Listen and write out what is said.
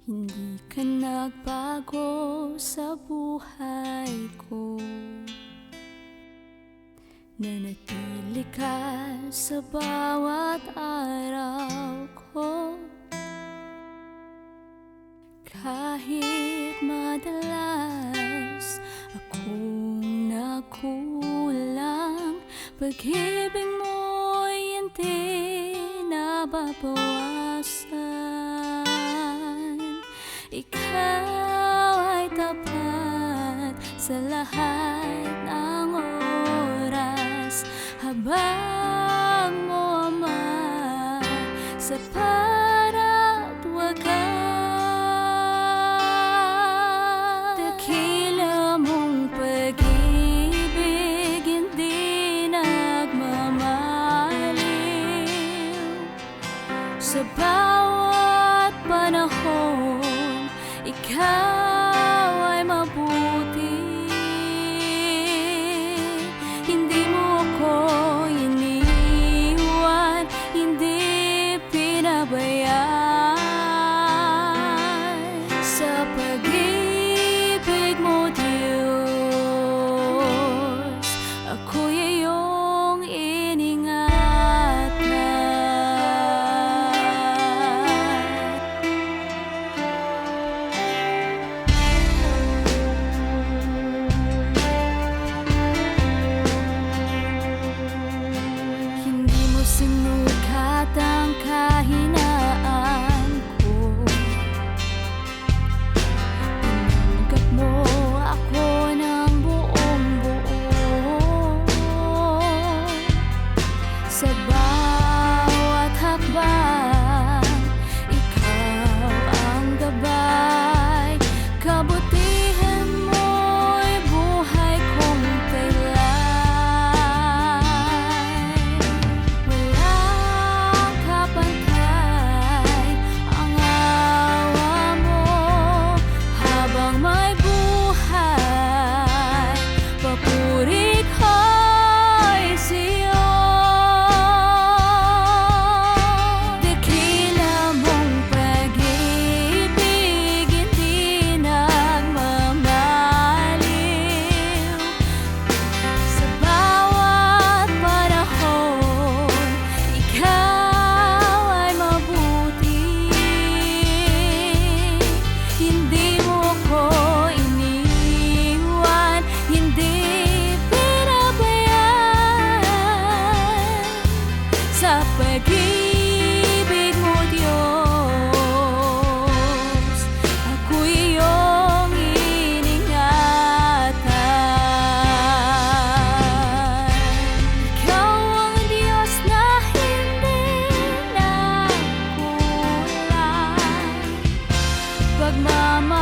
Hindi ka nagbago sa buhay ko. Nanatili ka sa bawat araw ko. Kahit madalas akong nakulang, pag-ibig mo'y hindi nababawasan. Ikaw ay tapat sa lahat ng oras, habang mo Ama sa para't wagas. Dakila mong pag-ibig, hindi nagmamaliw. Sa bawat panahon, ikaw ay mabuti. Hindi mo ako iniwan, hindi pinabayaan. Sa pag-ibig mo, Diyos, ako'y iyong iningatan. Hindi mo sinukat ang kahinaan ko. Tinanggap mo ako ng buong buo. Sa bawat hakbang, ikaw ang gabay. Kabutihan mo'y buhay kong taglay. Walang kapantay ang awa mo. Habang may buhay, papuri ko'y sa'yo. Dakila mong pag-ibig, hindi nagmamaliw. Sa bawat panahon, ikaw ay mabuti. Hindi mo ko iniwan, hindi pinabayaan. Sa pag-ibig mo, Diyos, ako'y iyong iningatan. Ikaw ang Diyos na hindi nagkulang. Pagmamahal